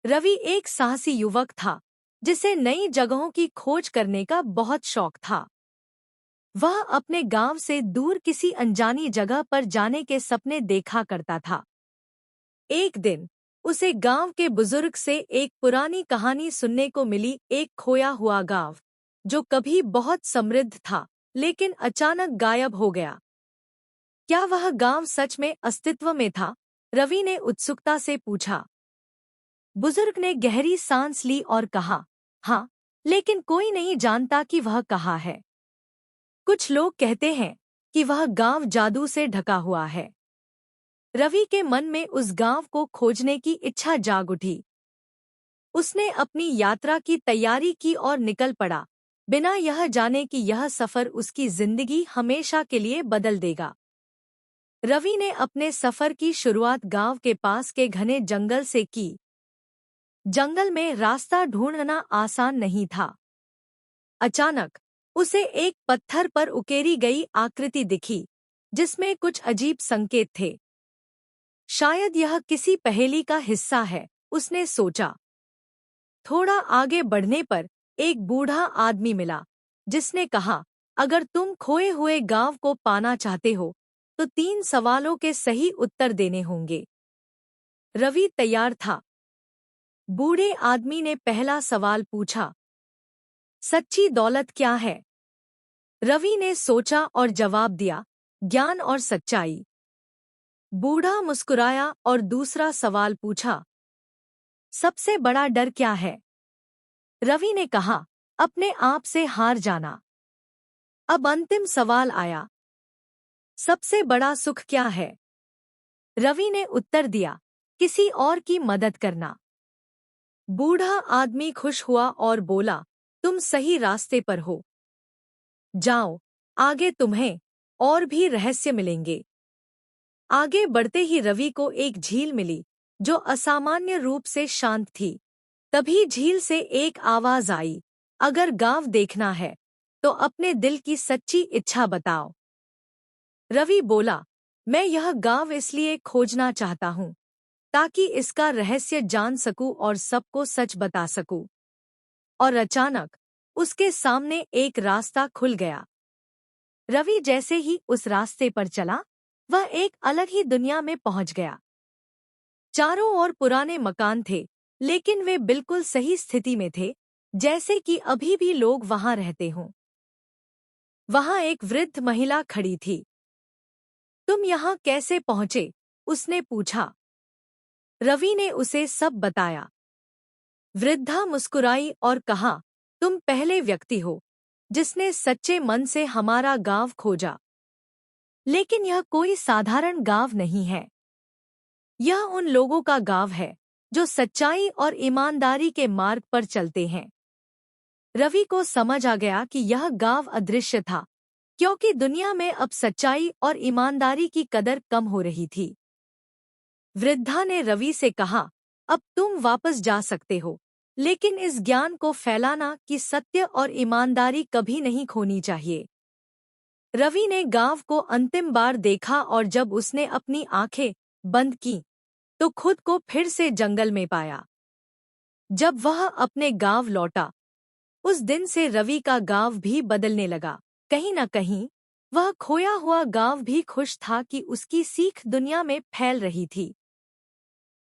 रवि एक साहसी युवक था जिसे नई जगहों की खोज करने का बहुत शौक था। वह अपने गांव से दूर किसी अनजानी जगह पर जाने के सपने देखा करता था। एक दिन उसे गांव के बुजुर्ग से एक पुरानी कहानी सुनने को मिली, एक खोया हुआ गांव जो कभी बहुत समृद्ध था लेकिन अचानक गायब हो गया। क्या वह गांव सच में अस्तित्व में था? रवि ने उत्सुकता से पूछा। बुजुर्ग ने गहरी सांस ली और कहा, हाँ, लेकिन कोई नहीं जानता कि वह कहाँ है। कुछ लोग कहते हैं कि वह गांव जादू से ढका हुआ है। रवि के मन में उस गांव को खोजने की इच्छा जाग उठी। उसने अपनी यात्रा की तैयारी की और निकल पड़ा, बिना यह जाने कि यह सफर उसकी जिंदगी हमेशा के लिए बदल देगा। रवि ने अपने सफर की शुरुआत गांव के पास के घने जंगल से की। जंगल में रास्ता ढूंढना आसान नहीं था। अचानक उसे एक पत्थर पर उकेरी गई आकृति दिखी जिसमें कुछ अजीब संकेत थे। शायद यह किसी पहेली का हिस्सा है, उसने सोचा। थोड़ा आगे बढ़ने पर एक बूढ़ा आदमी मिला जिसने कहा, अगर तुम खोए हुए गांव को पाना चाहते हो तो 3 सवालों के सही उत्तर देने होंगे। रवि तैयार था। बूढ़े आदमी ने पहला सवाल पूछा, सच्ची दौलत क्या है? रवि ने सोचा और जवाब दिया, ज्ञान और सच्चाई। बूढ़ा मुस्कुराया और दूसरा सवाल पूछा, सबसे बड़ा डर क्या है? रवि ने कहा, अपने आप से हार जाना। अब अंतिम सवाल आया, सबसे बड़ा सुख क्या है? रवि ने उत्तर दिया, किसी और की मदद करना। बूढ़ा आदमी खुश हुआ और बोला, तुम सही रास्ते पर हो। जाओ, आगे तुम्हें और भी रहस्य मिलेंगे। आगे बढ़ते ही रवि को एक झील मिली जो असामान्य रूप से शांत थी। तभी झील से एक आवाज आई, अगर गांव देखना है तो अपने दिल की सच्ची इच्छा बताओ। रवि बोला, मैं यह गांव इसलिए खोजना चाहता हूँ ताकि इसका रहस्य जान सकूं और सबको सच बता सकूं। और अचानक उसके सामने एक रास्ता खुल गया। रवि जैसे ही उस रास्ते पर चला, वह एक अलग ही दुनिया में पहुंच गया। चारों ओर पुराने मकान थे, लेकिन वे बिल्कुल सही स्थिति में थे, जैसे कि अभी भी लोग वहां रहते हों। वहां एक वृद्ध महिला खड़ी थी। तुम यहाँ कैसे पहुंचे? उसने पूछा। रवि ने उसे सब बताया। वृद्धा मुस्कुराई और कहा, तुम पहले व्यक्ति हो जिसने सच्चे मन से हमारा गांव खोजा। लेकिन यह कोई साधारण गांव नहीं है। यह उन लोगों का गांव है जो सच्चाई और ईमानदारी के मार्ग पर चलते हैं। रवि को समझ आ गया कि यह गांव अदृश्य था, क्योंकि दुनिया में अब सच्चाई और ईमानदारी की कदर कम हो रही थी। वृद्धा ने रवि से कहा, अब तुम वापस जा सकते हो, लेकिन इस ज्ञान को फैलाना कि सत्य और ईमानदारी कभी नहीं खोनी चाहिए। रवि ने गांव को अंतिम बार देखा और जब उसने अपनी आंखें बंद की तो खुद को फिर से जंगल में पाया। जब वह अपने गांव लौटा, उस दिन से रवि का गांव भी बदलने लगा। कहीं न कहीं वह खोया हुआ गांव भी खुश था कि उसकी सीख दुनिया में फैल रही थी।